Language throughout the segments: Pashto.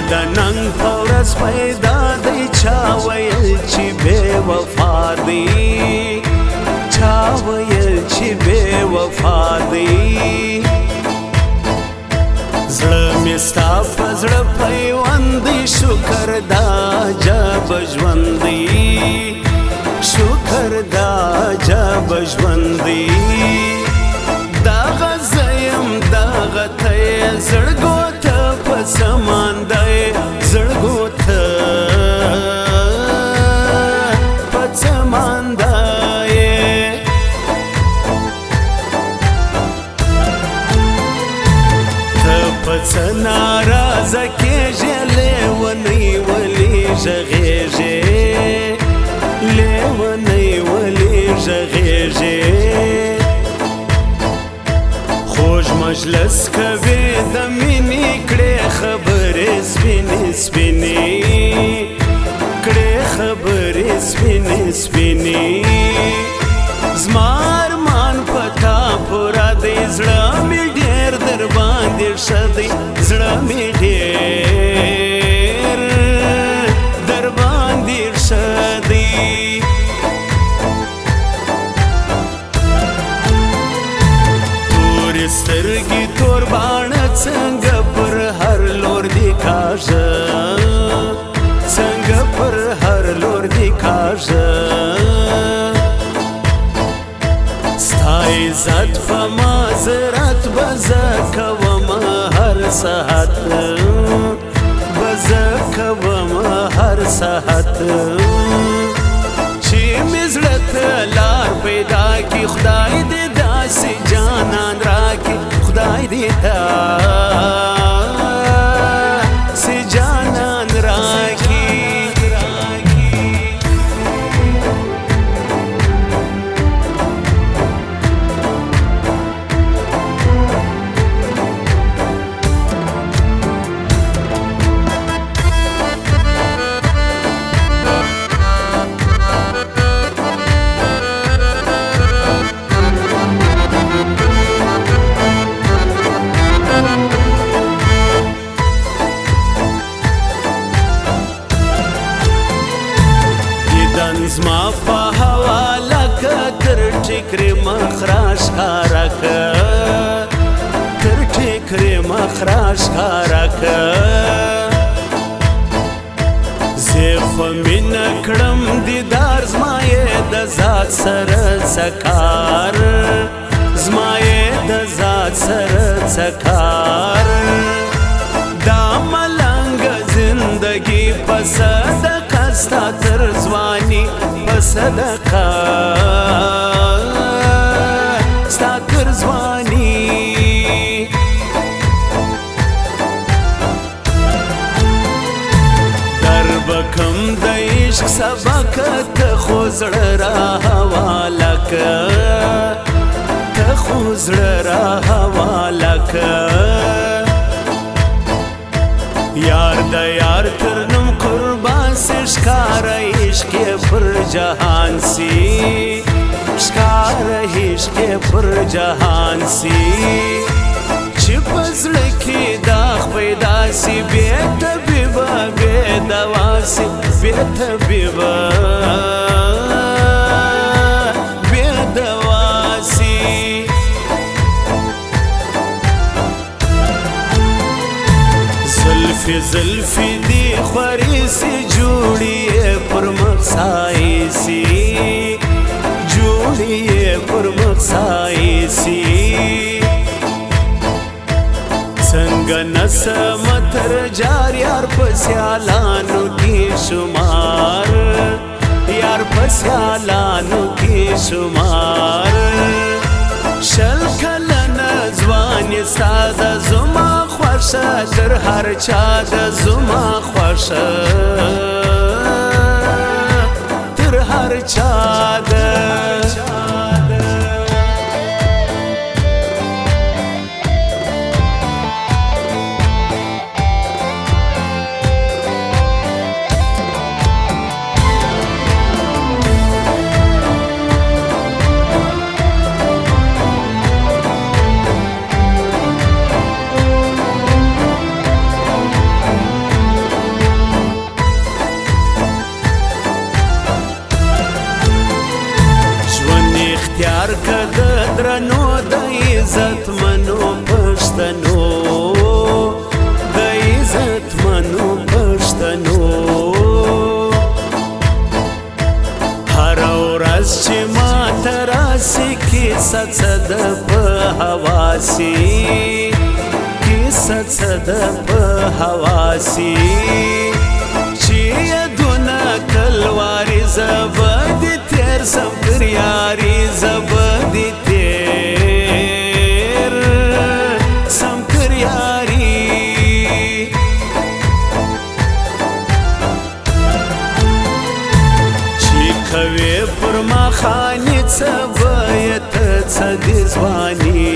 د نن په ورځ پیدا دی چا ویل چې بې وفا دی چا ویل چې بې وفا دی زړه مې ستا په زړه پیوند دی شکر دا جب ژوند دی شکر دا جب ژوند دی دغه زه یم دغه ته یې زړګو ته په سمان دی زړګو ته په سمان دی ته په څه ناراضه کېږې لیونۍ ولې ږغېږې لیونۍ ولې ږغېږې خوږ مجلس کوي د مینې کړې خبرې سپینې سپینې کړې خبرې سپینې سپینې زما ارمان په تا پوره دی زړه مې ډېر در باندې ښه دی زړه مې ډېر در باندې ښه دی تورې سترګې تور باڼه څنګه پر هر لور دي کاږه څنګه پر هر لور دي کاږه ستا عزت په معذرت به زه کوم هر ساعت به زه کوم هر ساعت چې مې زړه ته لار پیدا کړي خدای دې داسې جانان راکړي خدای دې داسې جانان راکړي زما په حواله که تر ټیکرې مخ راښکاره که تر ټیکرې مخ راښکاره که زه خو مینه کړم دیدار زما یې د ذات سره څه کار زما یې د ذات سره څه کار دا ملنګه زندګي په صدقه ستا تر ځواني په صدقه ستا تر ځواني در به کم د عشق سبق ته خو زړه را حواله که ته خو زړه را حواله که یار د یار تر نوم قربان سی ښکاره عشق پر جهان سی ښکاره عشق پر جهان سی چې په زړه کې داغ پیدا سی بې طبیبه بې دوا سی بې طبیبه بې دوا سی زلفی زلفی دی خوری سی جوڑی پر مقصائی سی جوڑی پر مقصائی سی څنګه نسم تر جار یار پسیالانو کی شمار یار پسیالانو کی شمار شل کلن ځوان ستا د زما خوښه تر هر چا د زما خوښه تر هر چا د د عزت منو پښتنو د عزت منو پښتنو هر ورځ چې ما تراسي کیسه څه د په حواسي کیسه څه د په حواسي چې یادونه کلواري زبدي تیر سم پر یاري زبدي تیر سم پر یاري چې کوي پر ما خاني څه بیت څه د ځواني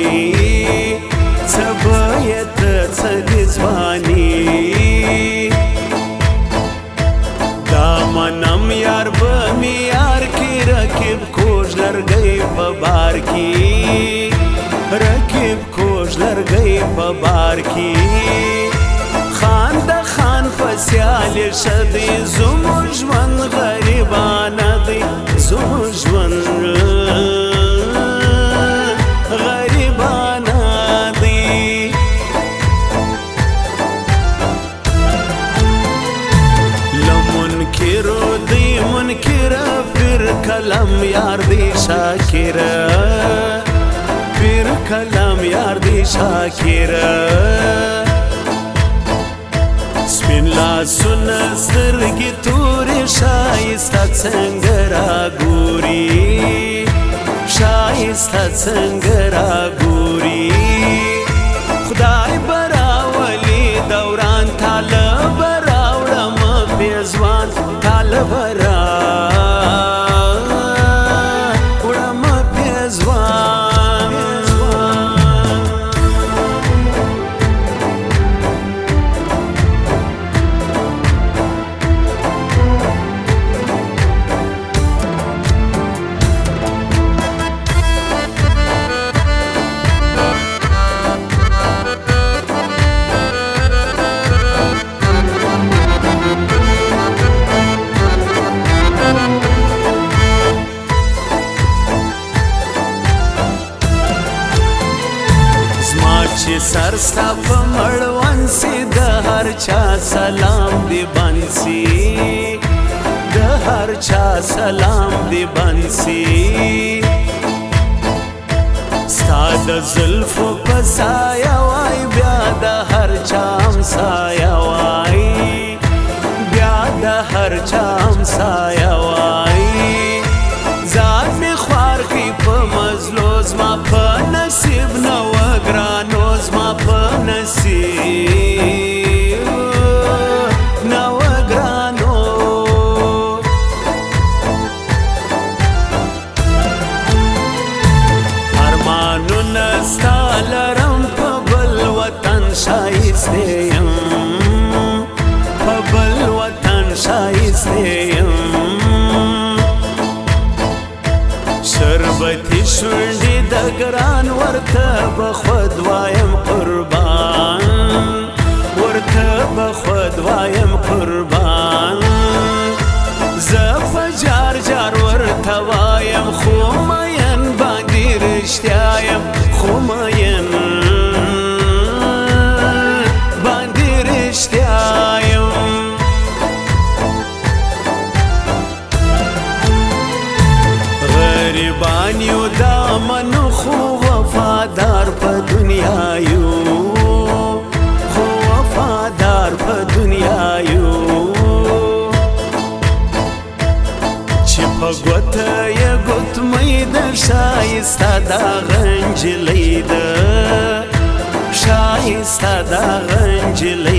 څه بیت څه د ځواني منم یار بمی یار کی رکیب کوش لرگئی ببار کی رکیب کوش لرگئی ببار کی خان د خان فسیال شدی زمجمن غریبان دی زمجمن غریبان دی منکرو دی منکر پھر کلم یار دی شاکر پھر کلم یار دی شاکر سپین لاسون سترګې تورې شایسته څنګه راګوري شایسته څنګه راګوري خدای براولي دوران طالب ځوان طالب را وړم پیزوان چې سر ستا په مړوند سي د هر چا سلام دی بنسي د هر چا سلام دی بنسي ستا د زلفو په سایه وای بیا د هر چا همسایه وای بیا د هر چا همسایه وای ځان مې خوار کړي په مزلو زما په نصیب نه وه ګرانو زما په نصیب نه وه ګرانو ارمانونه ستا لرم په بل وطن ښایسته یم په بل وطن ښایسته یم شربتي شونډې د ګران ورته به خود وایم قربان ورته به خود وایم قربان زه په جار جار ورته وایم خو مین باندې رښتیا یم خو مین باندې رښتیا یم غریبان یو دا منو خو وفادار په دنیا یو خو وفادار په دنیا یو چې په ګوته یې ګوتمۍ د ښایسته دا غنجلۍ ده ښایسته دا غنجلۍ